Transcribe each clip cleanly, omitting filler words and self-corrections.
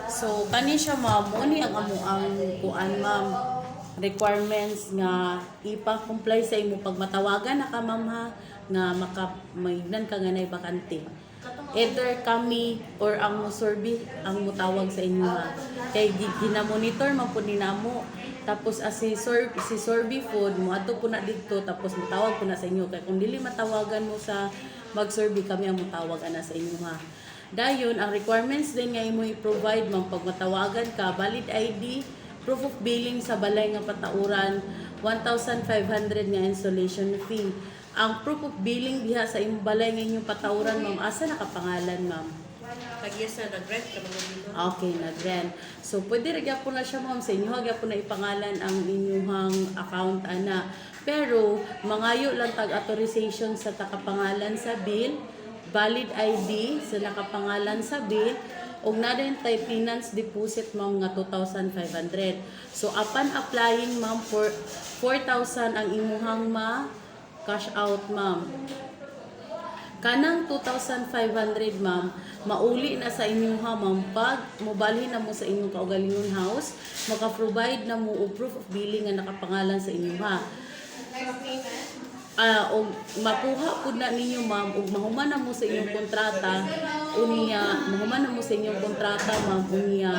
So kani siya ma'am, mo ni ang amo ang kuan ma'am requirements nga ipa-comply sa imo pag matawagan na ka ma'am ha nga maignan ka nga nay bakante. Either kami or ang survey ang mutawag sa inyo ha. Kay ginamonitor man po ninamo. Tapos si survey food mo ato po na dito tapos mutawag po na sa inyo. Kay kung dili matawagan mo sa mag-survey kami ang mutawag ana sa inyo ha. Dayon, ang requirements din nga imo i-provide man pag matawagan ka, valid ID, proof of billing sa balay nga patauran, 1,500 nga installation fee. Ang proof of billing diha sa imong balay nga inyong patauran, ma'am, asa nakapangalan, ma'am? Yes na, nag-rent ka mga dito. Okay, nag-rent. So, pwede rin po na siya, ma'am, sa inyo, hagya po na ipangalan ang inyong account, ana. Pero, mangayo lang tag-authorization sa takapangalan sa bill, valid ID sa nakapangalan sa bill, ug na din tay finance deposit ma'am nga 2,500. So upon applying ma'am for 4,000 ang imuhang cash out ma'am. Kanang 2,500 ma'am, mauli na sa inyong ma'am pag mobalhin na mo sa inyong kaugalingon house, maka-provide na mo og proof of billing nga nakapangalan sa inyong o makuha po na ninyo ma'am ug mahuman na mo sa inyong kontrata mahuman na mo sa inyong kontrata ma'am unya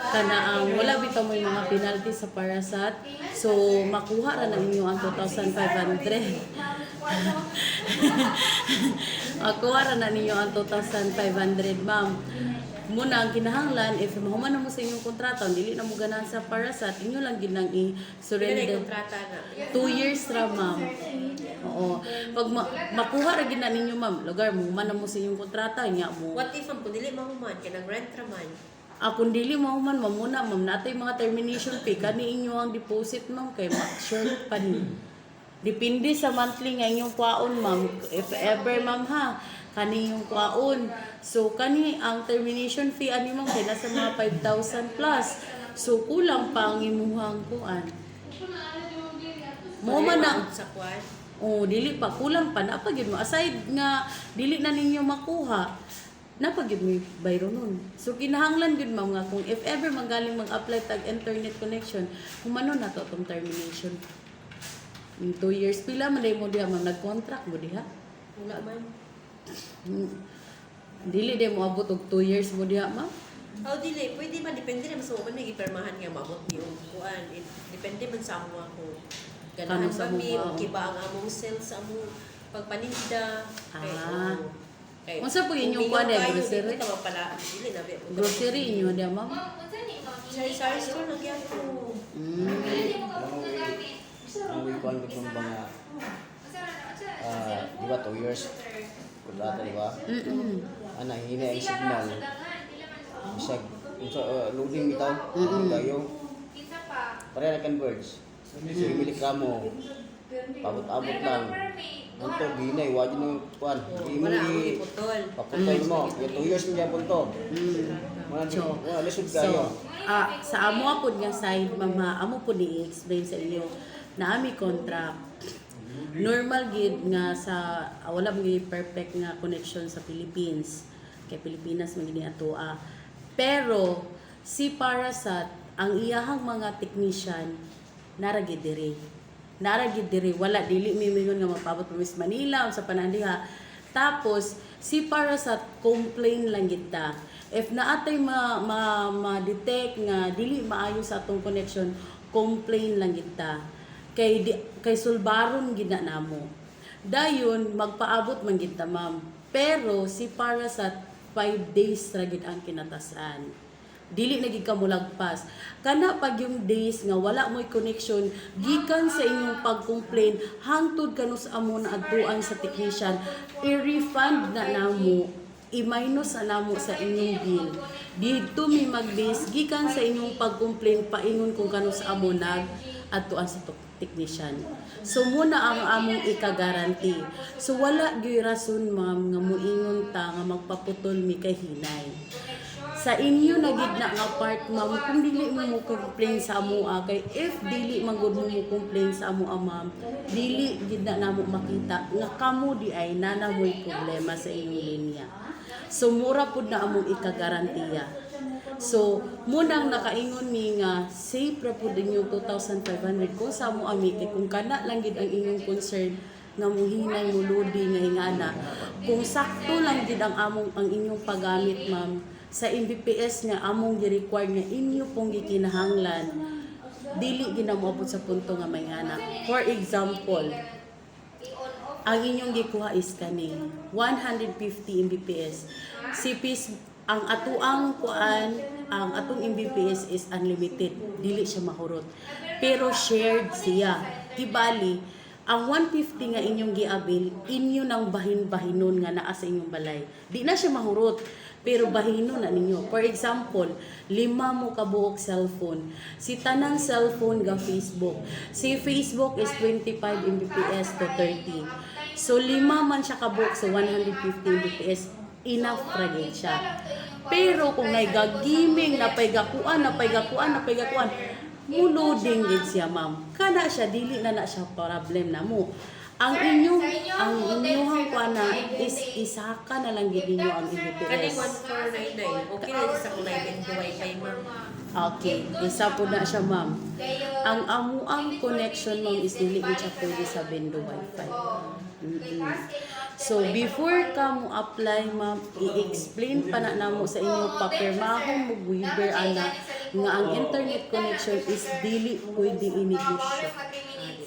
kana ang wala bitaw mo yung mga penalty sa Parasat, so makuha ra na ninyo ang 2,500 makuha ra na ninyo ang 2,500 ma'am. Muna ang kinahanglan if mahuman na mo sa inyong kontrata dili na mo ganahan sa Parasat, inyo lang ginang i-surrender. Kontrata na. 2 years ra ma'am. Oo. Pag makuha ra gina ninyo ma'am, lugar mo man mo sa inyong kontrata nya mo. What if ang dili mahuman kay nag-rent ra man? Kung dili mahuman ma'am muna ma'am natay mga termination fee kani inyo ang deposit ma'am kay short pa ni. Depende sa monthly nga inyong kwaon ma'am. If ever ma'am ha, kani yung kwaon. So kani ang termination fee ani ma'am kay nasa mga 5,000 plus. So kulang pa ang imuhang kuan. Mo man na sa kwan. dili pa kulang pa napagid mo aside nga dili na ninyo makuha napagid mo bayro nun. So kinahanglan gud ma'am nga kung if ever magaling mag-apply tag internet connection, humano na to tong termination. In 2 years pila man day mo diha ma'am nag-contract mo diha. Wala man. Dili day mo abot og 2 years mo diha ma'am. Dili, pwede man depende naman sa mo ni ipermahan nga maabot ni kuan. Depende man sa amo ako. Ganahan Sa ba mi mo, okay ba ang among sales sa among pagpaninda? Kay Unsa po inyong kuan grocery? Ito pala dili na ba. Grocery inyo diha ma'am. Sari-sari store lang yan po. Ang wikuan ko kung mga di ba 2 years kontrata di ba? Ana hina ang signal. Bisag loading bitaw kayo. Pare na converge. So miligramo. Pabot-abot lang. Unto ginay wa jud kuan. Wala ang iputol. Paputol mo. Yung 2 years mo yan punto. Wala lisod kayo. Sa amo po nga side mama, amo po ni explain sa inyo na ami contract. Normal gid nga sa wala mo perfect nga connection sa Philippines. Kay Pilipinas man gini atoa. Pero si Parasat ang iyahang mga technician naragid diri wala dili mimingon nga mapabot pa Miss Manila sa panandiha. Tapos si Parasat complain lang gid ta. If naatay ma-detect nga dili maayo sa atong connection, complain lang gid ta. Kay sulbaron gid na namo. Dayon magpaabot man gid ta ma'am. Pero si Parasat 5 days ra gid ang kinatasan. Dili na gid ka mulagpas. Kana pag yung days nga wala mo'y connection, gikan sa inyong pag-complain hangtod kanus amo na adtuan sa technician, i-refund na namo, i-minus na namo sa inyong bill. Dito mi mag-base gikan sa inyong pag-complain paingon kung kanus amo nag adtuan sa technician. So muna ang among ika-guarantee. So wala gyud rason ma'am nga moingon ta nga magpaputol mi kay hinay. Sa inyo na gid na nga part ma'am kung dili mo complain sa amo kay if dili man gud mo complain sa amo ma'am, dili gid na namo makita nga kamo di ay nanamoy problema sa inyong linya. So mura pud na among ika-garantiya. So, munang nakaingon mi nga safe ra pud inyong 2,500 kung sa mo ami kay kung kana lang gid ang inyong concern nga muhinay muludi nga ingana. Kung sakto lang gid ang inyong paggamit ma'am sa MBPS nga among gi-require nga inyo pong gikinahanglan, dili ginamoabot sa punto nga may ngana. For example, ang inyong gikuha is kani 150 Mbps. Ang atong Mbps is unlimited, dili siya mahurot. Pero shared siya. Tibali, ang 150 nga inyong giabil, inyo nang bahin-bahinon nga naa sa inyong balay. Di na siya mahurot, pero bahinon na ninyo. For example, 5 mo kabuok cellphone. Si tanang cellphone ga Facebook. Si Facebook is 25 Mbps to 30. So 5 man siya kabuok sa 150 Mbps, enough ra gyud siya. Pero kung naigagiming, napaygakuan, muloding gid siya ma'am. Kana siya dili na siya problem na mo. Ang inyong kuana is isaka na lang gid ninyo ang Kani MBPS. 1499. Okay na sa kulay din wifi ma'am. Okay, isa po na siya ma'am. Ang amuang connection ma'am is dili gid siya pwede sa Bendo Wi-Fi. So before ka mo apply ma'am, i-explain pa na namo sa inyo papirmahon mo waiver ana nga ang internet connection is dili pwede inegosyo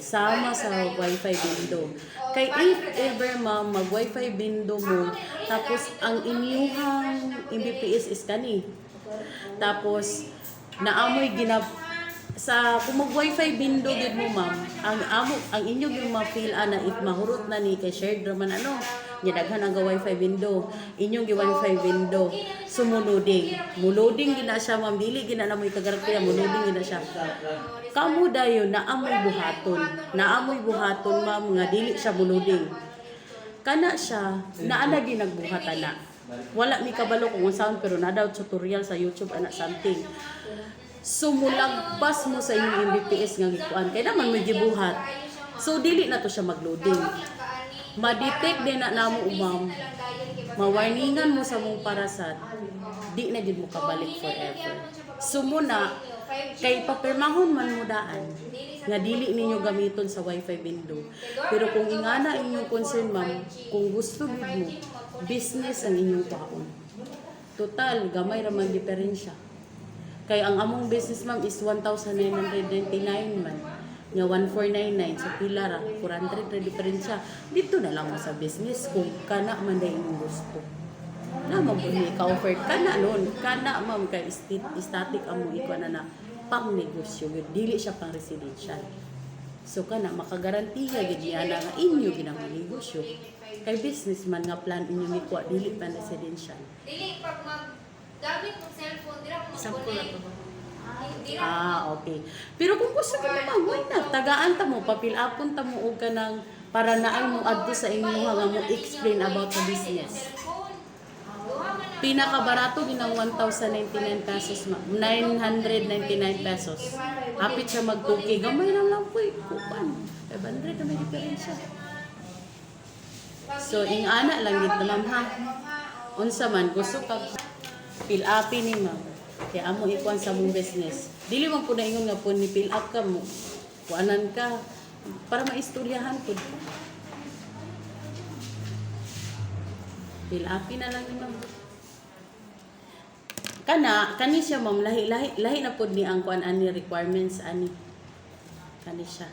sama sa Wi-Fi Bendo. Kay if ever ma'am mag Wi-Fi Bendo mo, tapos ang inyuhang MBPS is kani. Tapos naamoy sa kung mag Wi-Fi Bendo gid mo ma'am, ang inyo gyud ma-feel ana if mahurot na ni kay shared ra man gidaghan ang Wi-Fi Bendo, inyong gi Wi-Fi Bendo sumuloding. Muloding gina siya ma'am, dili gina na mo ikagarakteya, muloding gina siya. Kamo dayon naamoy buhaton ma'am nga dili siya muloding. Kana siya naa ginagbuhat ana. Wala mi kabalo kung sound pero na daw tutorial sa YouTube ana something. So mulagpas mo sa inyong MBPS nga gikuan kay naman may gibuhat. So dili na to siya magloading. Ma-detect din na namo ma'am. Ma-warningan mo sa mong parasat. Di na gid mo kabalik forever. So muna kay papirmahon man mo daan nga dili ninyo gamiton sa Wi-Fi Bendo. Pero kung ingana inyong concern ma'am, kung gusto gid mo business ang inyong baon. Total gamay ra man diferensya. Kay ang among business ma'am is 1,999 man. Nga 1,499 sa pila ra 400 ra diferensya. Dito na lang mo sa business kung kana man day imong gusto. Na mabuni ka offer kana nun. Kana ma'am kay static amo ikuan na pang negosyo gid dili siya pang residential. So kana makagarantiya gid niya na nga inyo ginang negosyo. Kay businessman nga plan inyo ni kuha dili pa residential. Dili pag gamit mo cellphone, dira mo Sample na to. Okay. Pero kung gusto mo naman, why not? Tagaan ta mo, papilapon ta mo og kanang para naay mo adto sa inyo nga mo explain about the business. Pinakabarato ginang 1,099 pesos, 999 pesos. Hapit siya mag-2K. Gamay lang po eh. Kupan. 500 na may diferensya. So, ingana lang gid ma'am ha. Unsa man gusto ka fill up ni ma'am. Kaya amo ikuan sa mong business. Dili man po na ingon nga po ni fill up ka mo. Kuanan ka para maistoryahan pud. Fill up na lang ni ma'am. Kani siya ma'am lahi na pud ni ang kuan ani requirements ani. Kani siya.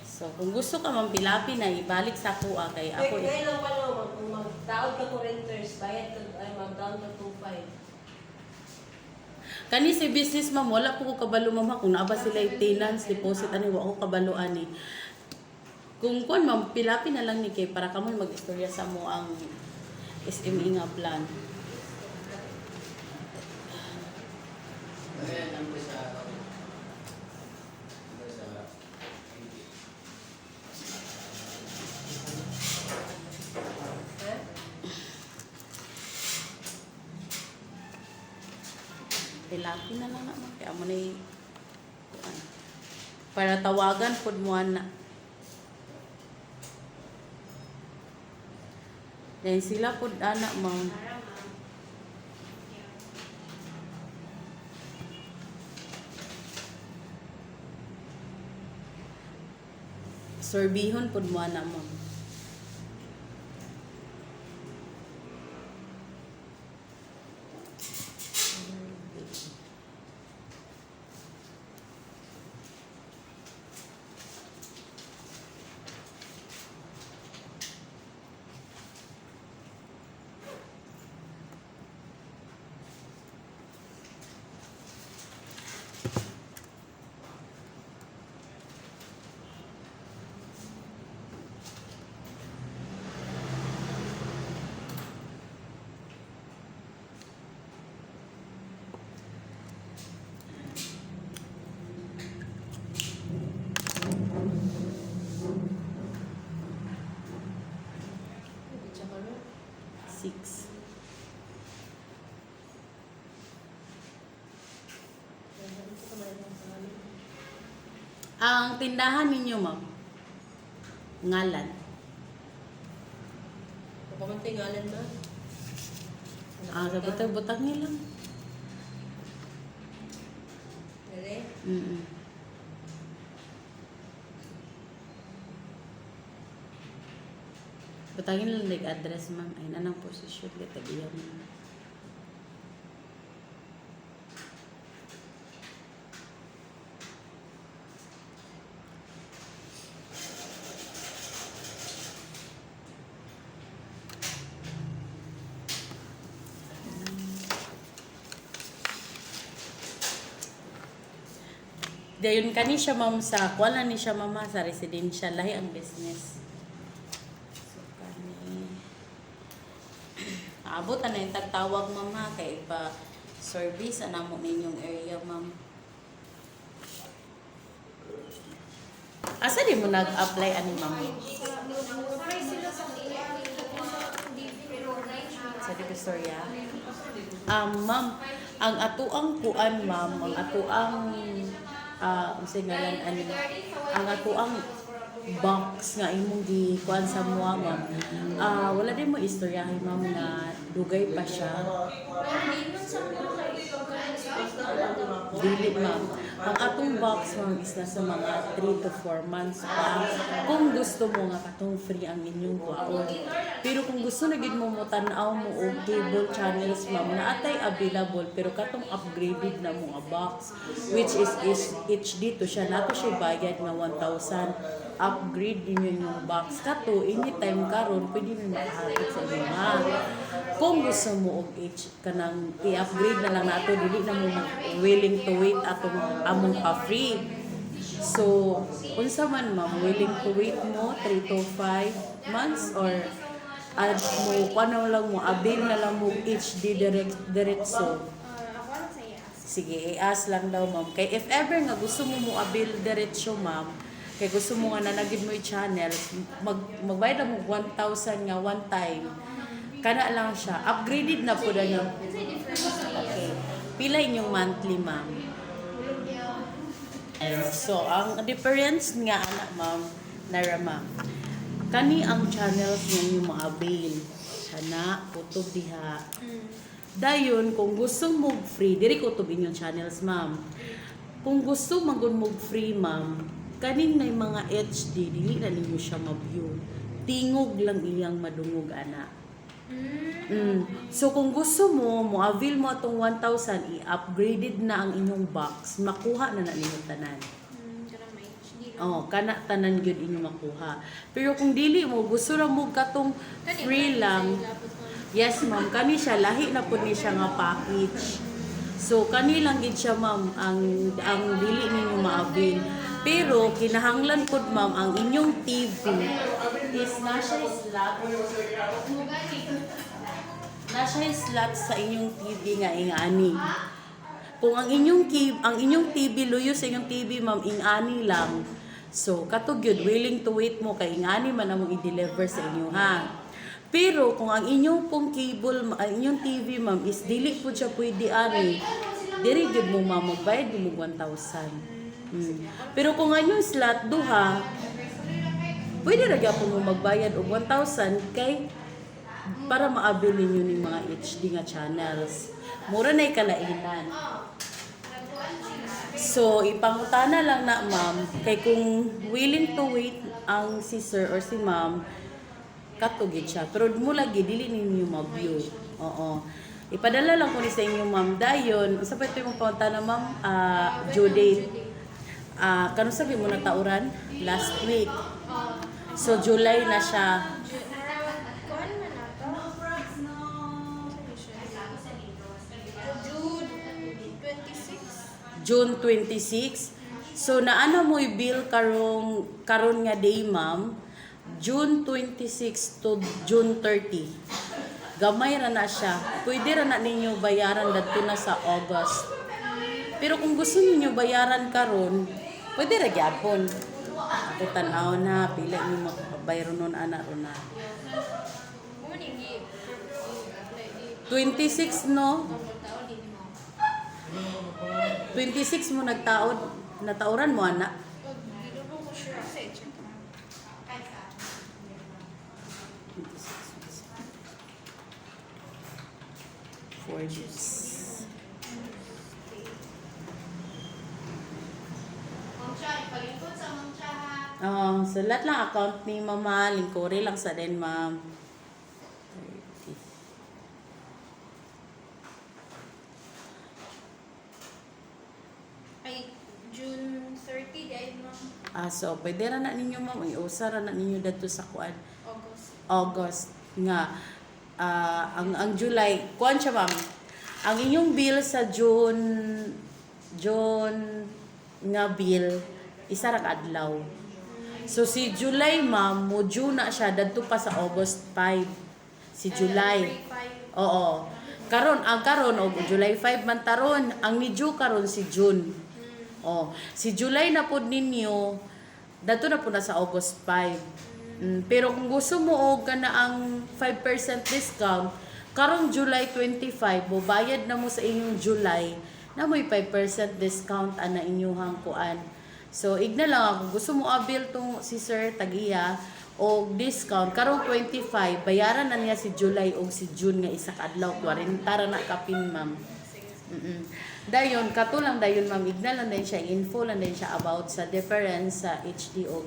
So kung gusto ka ma'am pilapi na ibalik sa kuha kay ako Kaya lang pala, kung mag-down ka to renters, bayad ka, ay mag-down ka 2.5. Kani si business ma'am, wala po ko kabalo ma'am ha. Kung naaba sila yung tenants, deposit, ani, wala ko kabalo ani. Kung kuan ma'am, pilapi na lang ni kay para kamo mag-istorya sa mo ang SME nga plan. Pilapi na lang naman. Kaya mo na para tawagan po mo na. Then sila po anak ma'am. Sorbihon pud mo na ma'am. Tsaka rin. 6. Ang tindahan ninyo, ma'am. Ngalan. Kapamantingalan na. Sa butag-butag nila. Dere? Mm. Butagin lang like address, ma'am. Ay, nanang posisyon. Gatagiyan mo. Dayon kani siya ma'am sa kuwala ni siya mama sa residential lahi ang business. So kani abot na yung tagtawag mama kay pa service ana mo ninyong area ma'am. Asa di mo nag-apply ani ma'am? Sa Divisoria. Ma'am, ang atuang kuan ma'am, ang atuang unsay ngalan ani ang atuang box nga imong gikuan sa mua ma'am. Wala din mo istoryahin ma'am na dugay pa siya. Dili ma'am. Ang atong box ma'am is nasa mga 3 to 4 months pa. Kung gusto mo nga katong free ang inyong kuan. Pero kung gusto na gid mo tan-aw mo og cable channels ma'am na atay available pero katong upgraded na mo nga box which is HD to siya nato siya bayad nga 1,000. Upgrade din yung box kato anytime karon pwede mo makahatid sa inyo ha. Kung gusto mo og kanang i-upgrade na lang nato dili na mo willing to wait atong among pa-free. So, unsa man ma'am, willing to wait mo 3 to 5 months or mo kuno lang mo avail na lang mo HD diretso. Sige, i-ask lang daw ma'am. Kay if ever nga gusto mo avail diretso ma'am, kay gusto mo nga nanagid mo i-channel, magbayad mo 1,000 nga one time. Kana lang siya. Upgraded na po na niyo. Okay. Pila inyong monthly, ma'am? So, ang difference nga anak, ma'am, nara ma'am. Kani ang channels nga inyong ma-avail. Sana, kutob diha. Dayon, kung gusto mo free, diri kutob inyong channels, ma'am. Kung gusto magun mo free, ma'am, kaning na mga HD, dili na ninyo siya ma-view. Tingog lang iyang madungog, anak. So kung gusto mo avail mo atong 1,000 i-upgraded na ang inyong box, makuha na ninyo tanan. Kana tanan gyud inyo makuha. Pero kung dili mo gusto ra mo katong free lang. Yes ma'am, kani siya lahi na pud ni siya nga package. So kani lang gid siya ma'am ang dili ninyo ma-avail. Pero kinahanglan pud ma'am ang inyong TV is nasa slot. Nasa slot sa inyong TV nga ingani. Kung ang inyong TV luyo sa inyong TV ma'am ingani lang. So katog yun willing to wait mo kay ingani man among i-deliver sa inyo ha. Pero kung ang inyong pong cable, ang inyong TV ma'am is dili pud siya pwede ani. Diri gyud mo ma'am magbayad mo 1,000. Pero kung ang inyong slot duha, pwede ra gyapon mo magbayad og 1,000 kay para ma-avail ninyo ning mga HD nga channels. Mura na kalainan. So, ipangutana lang na ma'am, kay kung willing to wait ang si sir or si ma'am, katugid siya. Pero mula dili ninyo ma-view. Oo. Ipadala lang ko ni sa inyo ma'am dayon. Sa pwede mong pangutana ma'am, due date. Kano sabi mo na tauran? Last week. So, July na siya. Kuhan man na to. June June 26. 26. So naano mo i-bill karon nga day ma'am, June 26 to June 30. Gamay ra na siya. Pwede ra na ninyo bayaran dadto na sa August. Pero kung gusto niyo bayaran karon, pwede ra gyapon. Ako tan-aw na pila niyo makabayro nun ana ron na. Mo ni 26 no? 26 mo nagtaod, natauran mo ana. Gidulo ko siya sa check. 4 days. Mangcha, ipalingkod sa mangcha ha. So lahat lang account ni Mama, lingkuri lang sa din, ma'am. 30. Ay, June 30 dahil ma'am. So pwede ra na ninyo, ma'am. Iusa ra na ninyo dito sa kuan. August. Nga. Ang July, kuan siya, ma'am. Ang inyong bill sa June nga bill, isa ra ka adlaw. So si July, ma'am, mo June na siya dadto pa sa August 5. Si July. Oo. Karon og July 5 man taron, ang ni June karon si June. Oh, si July na pod ninyo, dato na po na sa August 5. Pero kung gusto mo og kana ang 5% discount, karong July 25, bayad na mo sa inyong July, na mo'y 5% discount ana inyong kuan. So, igna lang ako, gusto mo abil tong si Sir Tagiya o discount, karong 25, bayaran na niya si July o si June nga isa ka adlaw, 40 ra na kapin, ma'am. Dayon, katulang dayon, ma'am, igna lang din siya, info lang din siya about sa difference sa HD o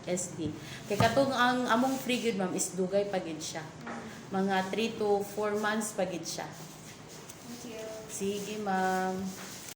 SD. Kay katong ang among free good, ma'am, is dugay pagid siya. Mga 3 to 4 months pagid siya. Thank you. Sige, ma'am.